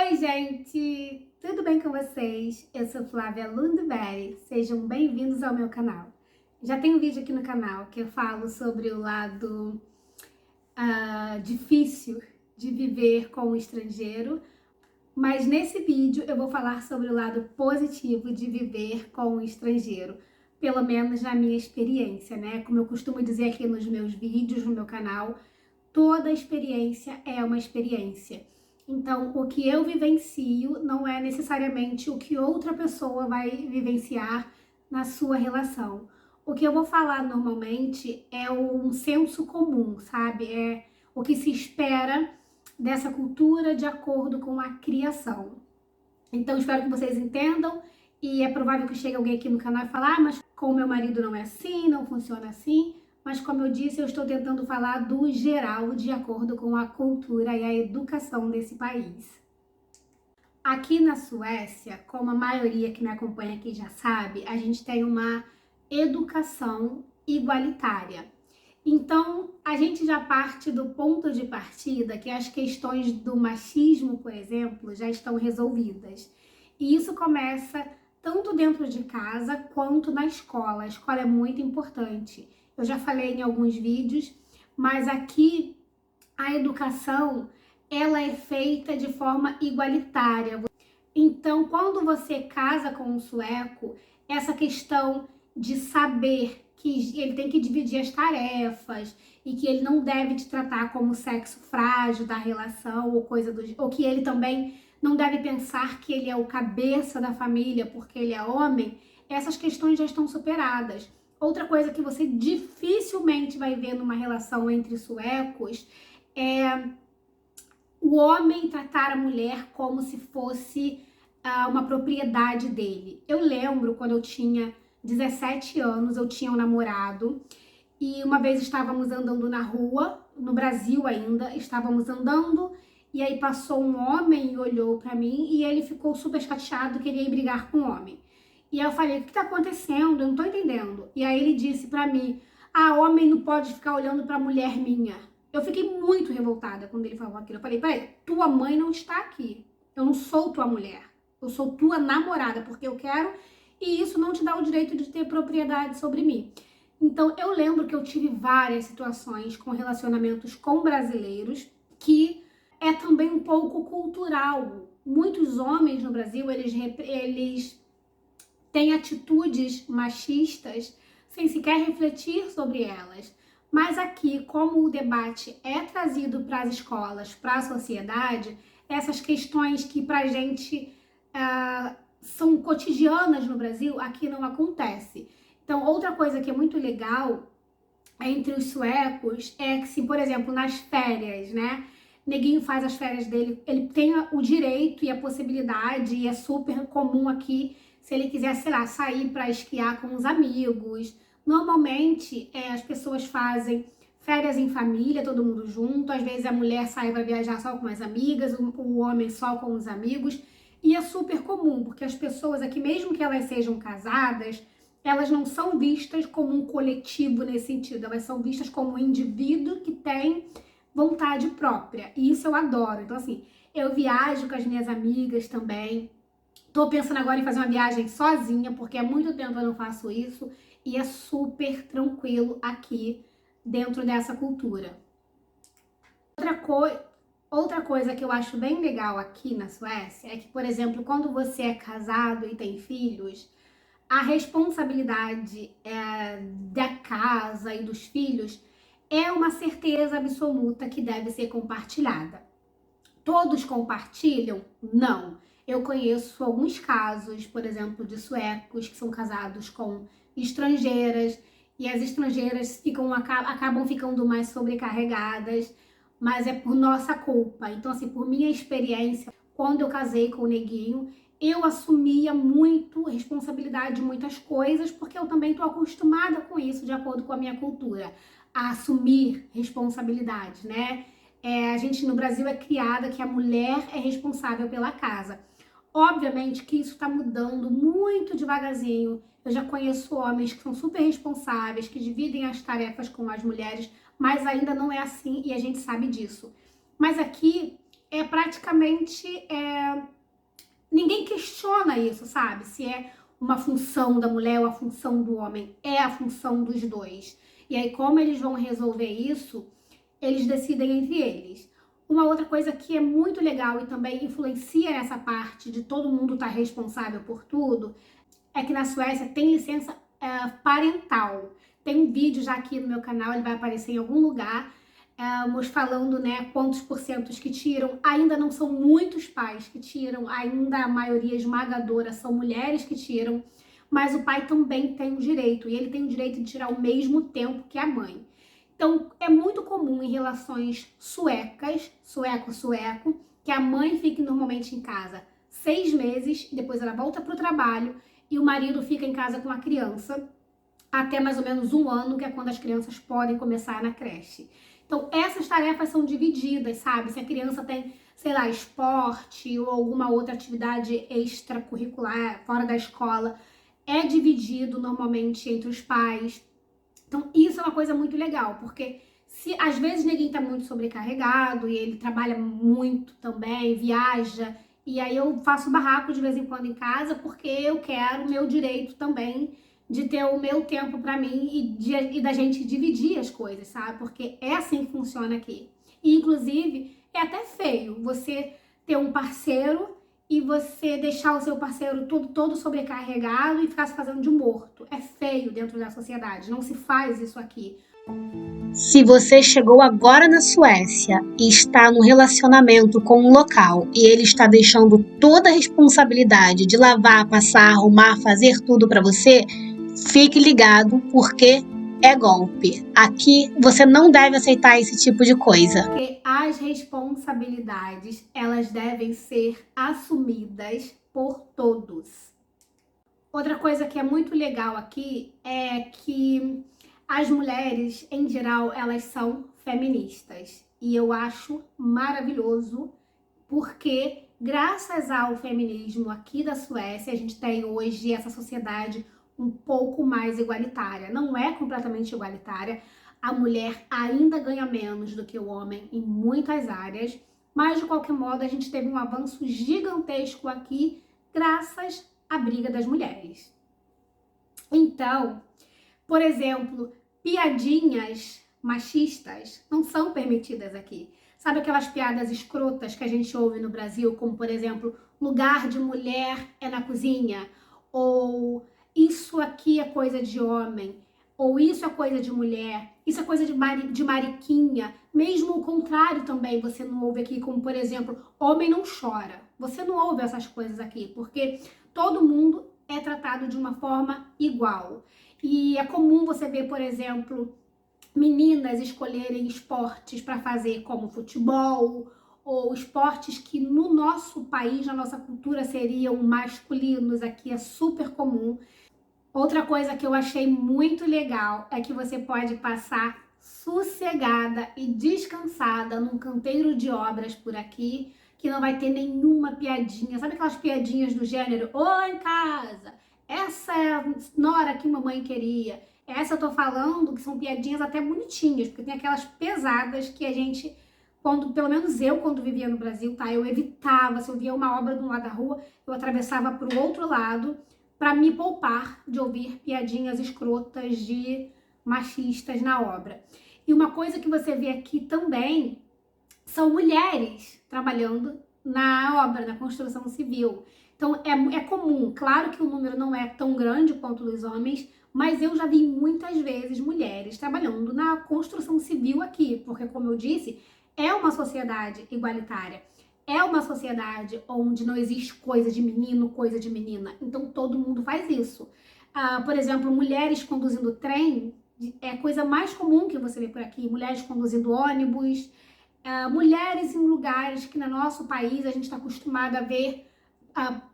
Oi, gente! Tudo bem com vocês? Eu sou Flávia Lundberg. Sejam bem-vindos ao meu canal. Já tem um vídeo aqui no canal que eu falo sobre o lado difícil de viver com o estrangeiro, mas nesse vídeo eu vou falar sobre o lado positivo de viver com o estrangeiro, pelo menos na minha experiência, né? Como eu costumo dizer aqui nos meus vídeos, no meu canal, toda experiência é uma experiência. Então, o que eu vivencio não é necessariamente o que outra pessoa vai vivenciar na sua relação. O que eu vou falar normalmente é um senso comum, sabe? É o que se espera dessa cultura de acordo com a criação. Então, espero que vocês entendam e é provável que chegue alguém aqui no canal e falar, mas com o meu marido não é assim, não funciona assim. Mas como eu disse, eu estou tentando falar do geral, de acordo com a cultura e a educação desse país. Aqui na Suécia, como a maioria que me acompanha aqui já sabe, a gente tem uma educação igualitária. Então, a gente já parte do ponto de partida que as questões do machismo, por exemplo, já estão resolvidas. E isso começa tanto dentro de casa quanto na escola. A escola é muito importante. Eu já falei em alguns vídeos, mas aqui a educação, ela é feita de forma igualitária. Então, quando você casa com um sueco, essa questão de saber que ele tem que dividir as tarefas e que ele não deve te tratar como sexo frágil da relação ou que ele também não deve pensar que ele é o cabeça da família porque ele é homem, essas questões já estão superadas. Outra coisa que você dificilmente vai ver numa relação entre suecos é o homem tratar a mulher como se fosse uma propriedade dele. Eu lembro quando eu tinha 17 anos, eu tinha um namorado e uma vez estávamos andando na rua, no Brasil ainda, estávamos andando e aí passou um homem e olhou pra mim e ele ficou super chateado, queria ir brigar com o homem. E aí eu falei, o que tá acontecendo? Eu não tô entendendo. E aí ele disse pra mim, homem não pode ficar olhando pra mulher minha. Eu fiquei muito revoltada quando ele falou aquilo. Eu falei, peraí, tua mãe não está aqui. Eu não sou tua mulher. Eu sou tua namorada, porque eu quero, e isso não te dá o direito de ter propriedade sobre mim. Então, eu lembro que eu tive várias situações com relacionamentos com brasileiros, que é também um pouco cultural. Muitos homens no Brasil, eles têm atitudes machistas sem sequer refletir sobre elas. Mas aqui, como o debate é trazido para as escolas, para a sociedade, essas questões que para a gente são cotidianas no Brasil, aqui não acontece. Então, outra coisa que é muito legal entre os suecos é que, se, por exemplo, nas férias, né? Neguinho faz as férias dele, ele tem o direito e a possibilidade, e é super comum aqui, se ele quiser, sei lá, sair para esquiar com os amigos. Normalmente, as pessoas fazem férias em família, todo mundo junto. Às vezes a mulher sai para viajar só com as amigas, o homem só com os amigos. E é super comum, porque as pessoas aqui, mesmo que elas sejam casadas, elas não são vistas como um coletivo nesse sentido. Elas são vistas como um indivíduo que tem vontade própria. E isso eu adoro. Então, assim, eu viajo com as minhas amigas também. Tô pensando agora em fazer uma viagem sozinha, porque há muito tempo eu não faço isso. E é super tranquilo aqui dentro dessa cultura. Outra coisa que eu acho bem legal aqui na Suécia é que, por exemplo, quando você é casado e tem filhos, a responsabilidade da casa e dos filhos é uma certeza absoluta que deve ser compartilhada. Todos compartilham? Não. Eu conheço alguns casos, por exemplo, de suecos que são casados com estrangeiras e as estrangeiras acabam ficando mais sobrecarregadas, mas é por nossa culpa. Então, assim, por minha experiência, quando eu casei com o Neguinho, eu assumia muito responsabilidade de muitas coisas, porque eu também tô acostumada com isso, de acordo com a minha cultura, a assumir responsabilidade, né? A gente no Brasil é criada que a mulher é responsável pela casa. Obviamente que isso tá mudando muito devagarzinho. Eu já conheço homens que são super responsáveis, que dividem as tarefas com as mulheres, mas ainda não é assim e a gente sabe disso. Mas aqui é praticamente... ninguém questiona isso, sabe? Se é uma função da mulher ou a função do homem. É a função dos dois. E aí, como eles vão resolver isso, eles decidem entre eles. Uma outra coisa que é muito legal e também influencia essa parte de todo mundo estar responsável por tudo, é que na Suécia tem licença parental. Tem um vídeo já aqui no meu canal, ele vai aparecer em algum lugar, falando, né, quantos porcentos que tiram. Ainda não são muitos pais que tiram, ainda a maioria esmagadora são mulheres que tiram, mas o pai também tem o direito, e ele tem o direito de tirar ao mesmo tempo que a mãe. Então, é muito comum em relações suecas, sueco-sueco, que a mãe fique normalmente em casa 6 meses, e depois ela volta para o trabalho, e o marido fica em casa com a criança até mais ou menos 1 ano, que é quando as crianças podem começar na creche. Então, essas tarefas são divididas, sabe? Se a criança tem, sei lá, esporte ou alguma outra atividade extracurricular fora da escola, é dividido normalmente entre os pais. Então, isso é uma coisa muito legal, porque se às vezes ninguém tá muito sobrecarregado e ele trabalha muito também, viaja, e aí eu faço barraco de vez em quando em casa porque eu quero o meu direito também de ter o meu tempo pra mim e da gente dividir as coisas, sabe? Porque é assim que funciona aqui. E, inclusive, é até feio você ter um parceiro e você deixar o seu parceiro todo sobrecarregado e ficar se fazendo de morto. É feio dentro da sociedade, não se faz isso aqui. Se você chegou agora na Suécia e está no relacionamento com um local e ele está deixando toda a responsabilidade de lavar, passar, arrumar, fazer tudo para você, fique ligado porque é golpe. Aqui você não deve aceitar esse tipo de coisa. Porque as responsabilidades, elas devem ser assumidas por todos. Outra coisa que é muito legal aqui é que as mulheres, em geral, elas são feministas. E eu acho maravilhoso, porque graças ao feminismo aqui da Suécia, a gente tem hoje essa sociedade um pouco mais igualitária. Não é completamente igualitária, a mulher ainda ganha menos do que o homem em muitas áreas, mas de qualquer modo a gente teve um avanço gigantesco aqui graças à briga das mulheres. Então, por exemplo, piadinhas machistas não são permitidas aqui. Sabe aquelas piadas escrotas que a gente ouve no Brasil, como, por exemplo, lugar de mulher é na cozinha, ou isso aqui é coisa de homem, ou isso é coisa de mulher, isso é coisa de mariquinha. Mesmo o contrário também você não ouve aqui, como, por exemplo, homem não chora. Você não ouve essas coisas aqui, porque todo mundo é tratado de uma forma igual. E é comum você ver, por exemplo, meninas escolherem esportes para fazer como futebol ou esportes que no nosso país, na nossa cultura, seriam masculinos. Aqui é super comum. Outra coisa que eu achei muito legal é que você pode passar sossegada e descansada num canteiro de obras por aqui, que não vai ter nenhuma piadinha. Sabe aquelas piadinhas do gênero, oi em casa, essa é a nora que mamãe queria. Essa eu tô falando que são piadinhas até bonitinhas, porque tem aquelas pesadas que a gente, pelo menos eu, quando vivia no Brasil, tá? Eu evitava, se eu via uma obra de um lado da rua, eu atravessava pro outro lado para me poupar de ouvir piadinhas escrotas de machistas na obra. E uma coisa que você vê aqui também são mulheres trabalhando na obra, na construção civil. Então é comum, claro que o número não é tão grande quanto dos homens, mas eu já vi muitas vezes mulheres trabalhando na construção civil aqui, porque, como eu disse, é uma sociedade igualitária. É uma sociedade onde não existe coisa de menino, coisa de menina. Então todo mundo faz isso. Por exemplo, mulheres conduzindo trem é a coisa mais comum que você vê por aqui. Mulheres conduzindo ônibus, mulheres em lugares que no nosso país a gente está acostumado a ver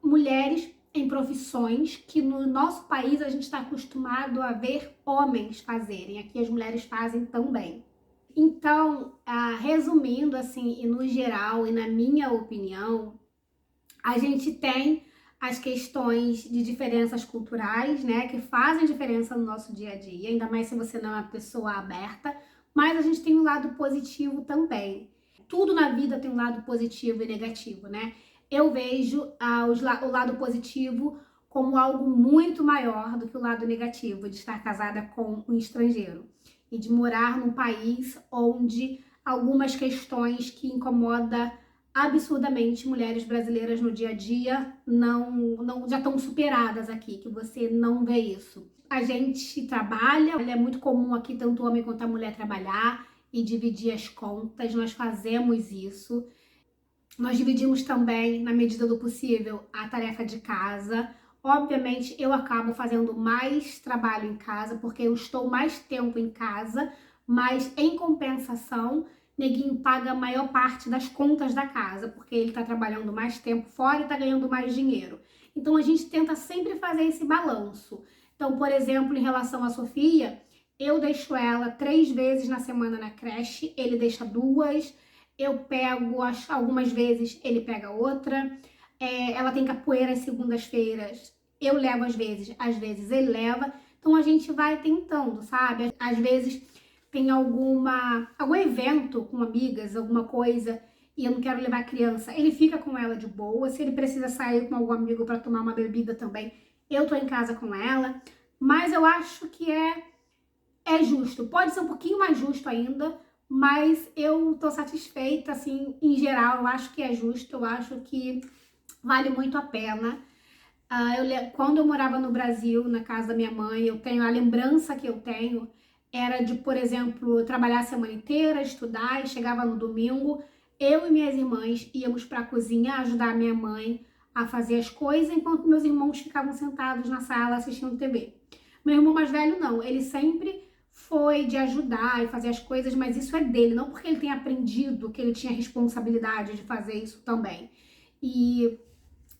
mulheres em profissões que no nosso país a gente está acostumado a ver homens fazerem. Aqui as mulheres fazem também. Então, resumindo assim, e no geral, e na minha opinião, a gente tem as questões de diferenças culturais, né, que fazem diferença no nosso dia a dia, ainda mais se você não é uma pessoa aberta, mas a gente tem um lado positivo também. tudo na vida tem um lado positivo e negativo, né? Eu vejo o lado positivo como algo muito maior do que o lado negativo de estar casada com um estrangeiro e de morar num país onde algumas questões que incomodam absurdamente mulheres brasileiras no dia a dia não já estão superadas aqui, que você não vê isso. A gente trabalha, é muito comum aqui tanto o homem quanto a mulher trabalhar e dividir as contas, nós fazemos isso. Nós dividimos também, na medida do possível, a tarefa de casa. Obviamente, eu acabo fazendo mais trabalho em casa, porque eu estou mais tempo em casa, mas em compensação, Neguinho paga a maior parte das contas da casa, porque ele tá trabalhando mais tempo fora e tá ganhando mais dinheiro. Então, a gente tenta sempre fazer esse balanço. Então, por exemplo, em relação à Sofia, eu deixo ela 3 vezes na semana na creche, ele deixa 2. Eu pego algumas vezes, ele pega outra. Ela tem capoeira às segundas-feiras, eu levo às vezes ele leva. Então a gente vai tentando, sabe? Às vezes tem algum evento com amigas, alguma coisa, e eu não quero levar a criança, ele fica com ela de boa. Se ele precisa sair com algum amigo para tomar uma bebida também, eu tô em casa com ela. Mas eu acho que é justo. Pode ser um pouquinho mais justo ainda, mas eu tô satisfeita, assim, em geral. Eu acho que é justo, eu acho que vale muito a pena. Quando eu morava no Brasil, na casa da minha mãe, eu tenho a lembrança que eu tenho era de, por exemplo, trabalhar a semana inteira, estudar, e chegava no domingo, eu e minhas irmãs íamos para a cozinha ajudar a minha mãe a fazer as coisas, enquanto meus irmãos ficavam sentados na sala assistindo TV. Meu irmão mais velho não, ele sempre foi de ajudar e fazer as coisas, mas isso é dele, não porque ele tenha aprendido que ele tinha responsabilidade de fazer isso também. E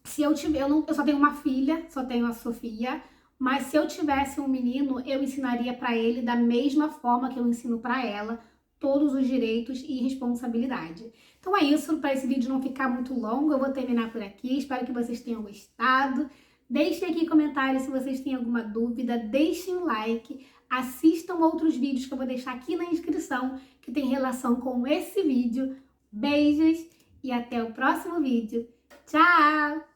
se eu tiver, eu só tenho uma filha, só tenho a Sofia, mas se eu tivesse um menino, eu ensinaria para ele da mesma forma que eu ensino para ela, todos os direitos e responsabilidade. Então é isso, para esse vídeo não ficar muito longo, eu vou terminar por aqui. Espero que vocês tenham gostado. Deixem aqui comentários se vocês têm alguma dúvida, deixem um like, assistam outros vídeos que eu vou deixar aqui na descrição, que tem relação com esse vídeo. Beijos e até o próximo vídeo. Tchau!